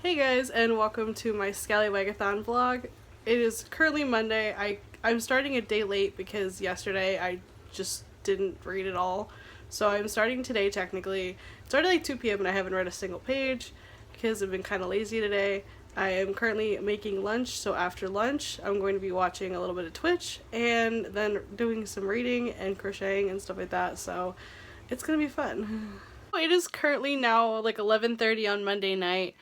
Hey guys, and welcome to my Scallywagathon vlog. It is currently Monday. I'm starting a day late because yesterday I just didn't read at all. So I'm starting today technically. It started like 2 p.m. and I haven't read a single page because I've been kind of lazy today. I am currently making lunch, so after lunch I'm going to be watching a little bit of Twitch and then doing some reading and crocheting and stuff like that, so it's gonna be fun. It is currently now like 11:30 on Monday night,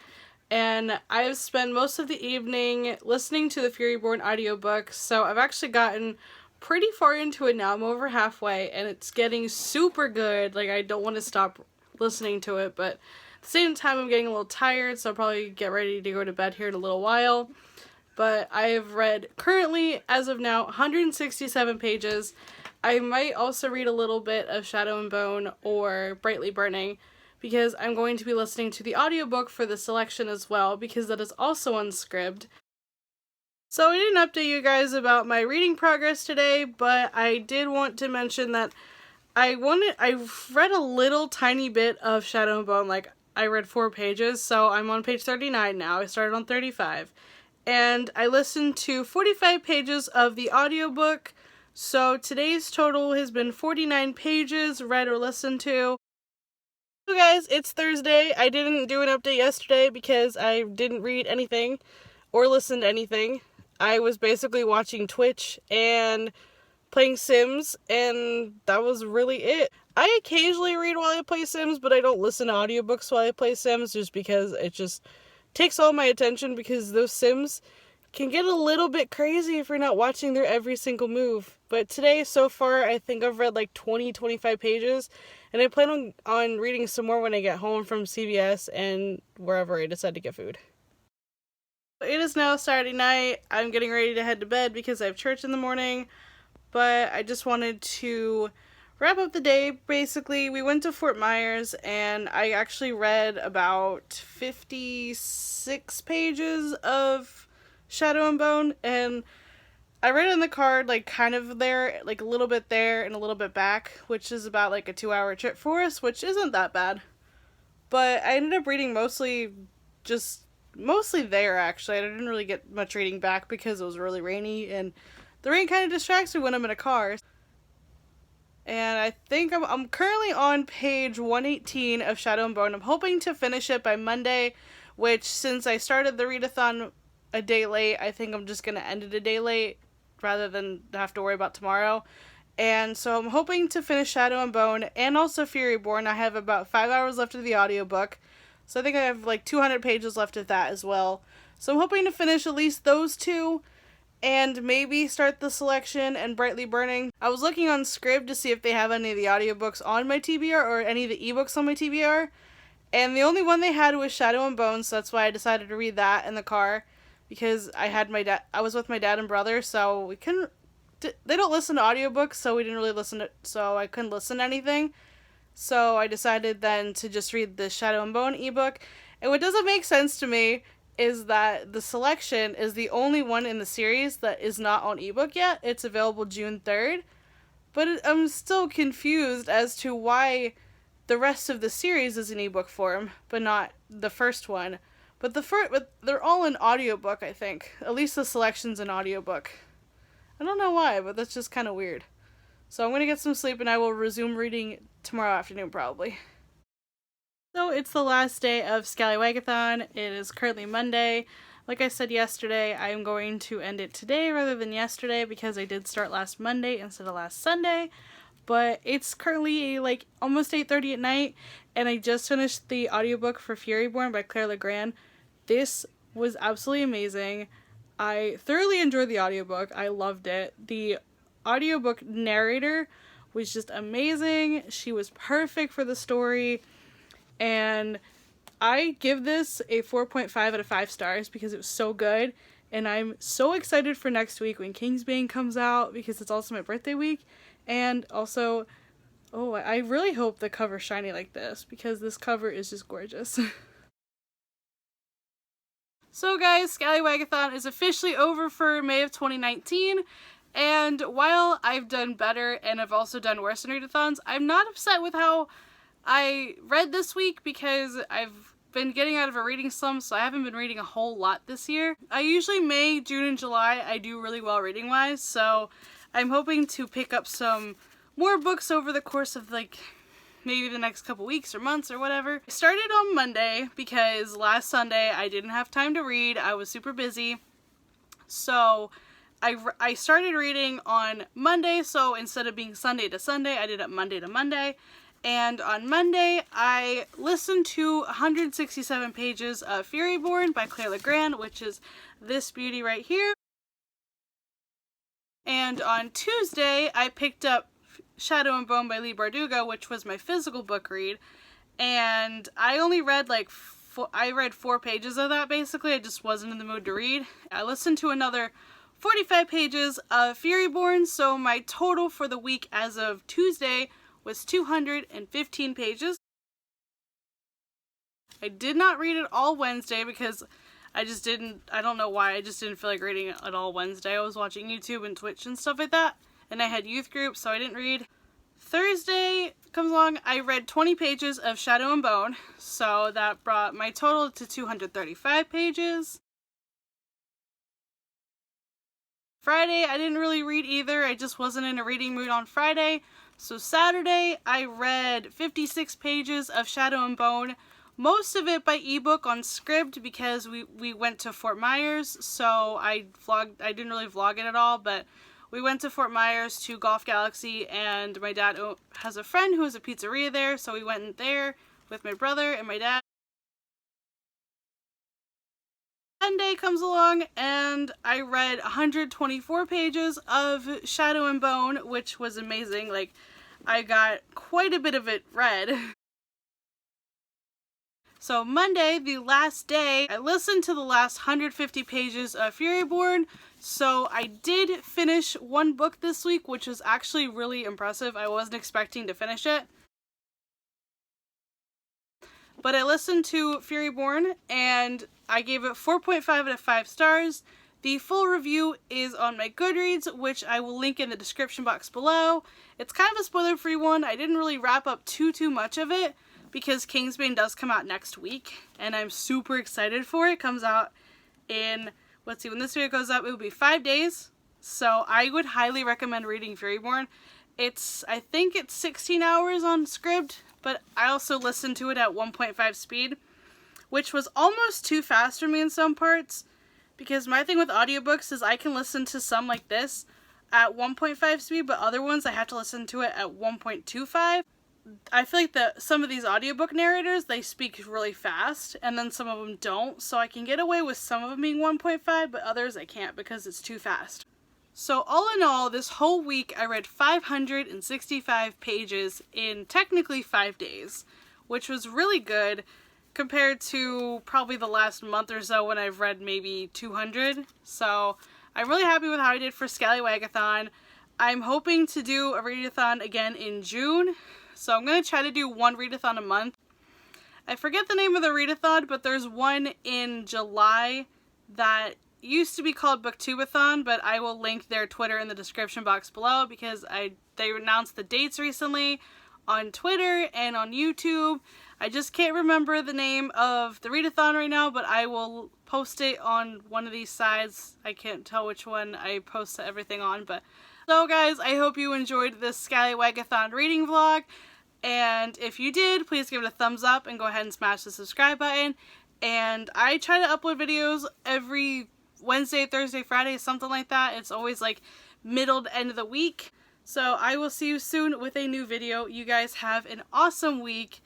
and I've spent most of the evening listening to the Furyborn audiobook, so I've actually gotten pretty far into it now. I'm over halfway, and it's getting super good. Like, I don't want to stop listening to it, but at the same time I'm getting a little tired, so I'll probably get ready to go to bed here in a little while. But I have read, currently, as of now, 167 pages. I might also read a little bit of Shadow and Bone or Brightly Burning, because I'm going to be listening to the audiobook for the selection as well, because that is also unscribed. So I didn't update you guys about my reading progress today, but I did want to mention that I've read a little tiny bit of Shadow and Bone. Like, I read 4 pages, so I'm on page 39 now. I started on 35. And I listened to 45 pages of the audiobook, so today's total has been 49 pages read or listened to. So guys, it's Thursday. I didn't do an update yesterday because I didn't read anything or listen to anything. I was basically watching Twitch and playing Sims, and that was really it. I occasionally read while I play Sims, but I don't listen to audiobooks while I play Sims just because it just takes all my attention, because those Sims can get a little bit crazy if you're not watching their every single move. But today, so far, I think I've read like 20-25 pages, and I plan on reading some more when I get home from CVS and wherever I decide to get food. It is now Saturday night. I'm getting ready to head to bed because I have church in the morning, but I just wanted to wrap up the day. Basically, we went to Fort Myers, and I actually read about 56 pages of Shadow and Bone, and I read it in the car, like, kind of there, like, a little bit there and a little bit back, which is about, like, a 2-hour trip for us, which isn't that bad. But I ended up reading mostly there, actually. I didn't really get much reading back because it was really rainy, and the rain kind of distracts me when I'm in a car. And I think I'm currently on page 118 of Shadow and Bone. I'm hoping to finish it by Monday, which, since I started the readathon a day late, I think I'm just going to end it a day late rather than have to worry about tomorrow. And so I'm hoping to finish Shadow and Bone and also Furyborn. I have about 5 hours left of the audiobook, so I think I have like 200 pages left of that as well. So I'm hoping to finish at least those 2 and maybe start the selection and Brightly Burning. I was looking on Scribd to see if they have any of the audiobooks on my TBR or any of the ebooks on my TBR, and the only one they had was Shadow and Bone, so that's why I decided to read that in the car, because I was with my dad and brother, so they don't listen to audiobooks, so we didn't really so I couldn't listen to anything. So I decided then to just read the Shadow and Bone ebook. And what doesn't make sense to me is that the selection is the only one in the series that is not on ebook yet. It's available June 3rd. But I'm still confused as to why the rest of the series is in ebook form, but not the first one. But they're all in audiobook, I think. At least the selection's in audiobook. I don't know why, but that's just kind of weird. So I'm going to get some sleep, and I will resume reading tomorrow afternoon, probably. So it's the last day of Scallywagathon. It is currently Monday. Like I said yesterday, I am going to end it today rather than yesterday because I did start last Monday instead of last Sunday. But it's currently like almost 8:30 at night, and I just finished the audiobook for Furyborn by Claire Legrand. This was absolutely amazing. I thoroughly enjoyed the audiobook. I loved it. The audiobook narrator was just amazing. She was perfect for the story, and I give this a 4.5 out of 5 stars because it was so good. And I'm so excited for next week when Kingsbane comes out, because it's also my birthday week. And also, I really hope the cover's shiny like this, because this cover is just gorgeous. So guys, Scallywagathon is officially over for May of 2019. And while I've done better and I've also done worse in readathons, I'm not upset with how I read this week, because I've been getting out of a reading slump, so I haven't been reading a whole lot this year. I usually May, June, and July I do really well reading wise, so I'm hoping to pick up some more books over the course of like maybe the next couple weeks or months or whatever. I started on Monday because last Sunday I didn't have time to read. I was super busy. So I started reading on Monday, so instead of being Sunday to Sunday, I did it Monday to Monday. And on Monday, I listened to 167 pages of Furyborn by Claire Legrand, which is this beauty right here. And on Tuesday, I picked up Shadow and Bone by Leigh Bardugo, which was my physical book read. And I only read like I read 4 pages of that basically. I just wasn't in the mood to read. I listened to another 45 pages of Furyborn, so my total for the week as of Tuesday was 215 pages. I did not read it all Wednesday because I don't know why, I just didn't feel like reading it at all Wednesday. I was watching YouTube and Twitch and stuff like that, and I had youth group, so I didn't read. Thursday comes along, I read 20 pages of Shadow and Bone, so that brought my total to 235 pages. Friday, I didn't really read either. I just wasn't in a reading mood on Friday. So Saturday, I read 56 pages of Shadow and Bone, most of it by ebook on Scribd because we went to Fort Myers, so I didn't really vlog it at all, but we went to Fort Myers to Golf Galaxy, and my dad has a friend who has a pizzeria there, so we went in there with my brother and my dad. Sunday comes along and I read 124 pages of Shadow and Bone, which was amazing. Like, I got quite a bit of it read. So Monday, the last day, I listened to the last 150 pages of Furyborn. So I did finish one book this week, which was actually really impressive. I wasn't expecting to finish it. But I listened to Furyborn and I gave it 4.5 out of 5 stars. The full review is on my Goodreads, which I will link in the description box below. It's kind of a spoiler-free one. I didn't really wrap up too much of it because Kingsbane does come out next week, and I'm super excited for it. It comes out in, let's see, when this video goes up, it will be 5 days. So I would highly recommend reading Furyborn. I think it's 16 hours on Scribd, but I also listened to it at 1.5 speed, which was almost too fast for me in some parts, because my thing with audiobooks is I can listen to some like this at 1.5 speed, but other ones I have to listen to it at 1.25. I feel like some of these audiobook narrators, they speak really fast, and then some of them don't, so I can get away with some of them being 1.5, but others I can't because it's too fast. So all in all, this whole week I read 565 pages in technically 5 days, which was really good compared to probably the last month or so when I've read maybe 200. So I'm really happy with how I did for Scallywag-A-Thon. I'm hoping to do a readathon again in June, so I'm going to try to do one readathon a month. I forget the name of the readathon, but there's one in July that used to be called Booktubeathon, but I will link their Twitter in the description box below because they announced the dates recently on Twitter and on YouTube. I just can't remember the name of the readathon right now, but I will post it on one of these sides. I can't tell which one I post everything on, but so guys, I hope you enjoyed this Scallywag-A-Thon reading vlog, and if you did, please give it a thumbs up and go ahead and smash the subscribe button. And I try to upload videos every Wednesday, Thursday, Friday, something like that. It's always like middle to end of the week. So I will see you soon with a new video. You guys have an awesome week.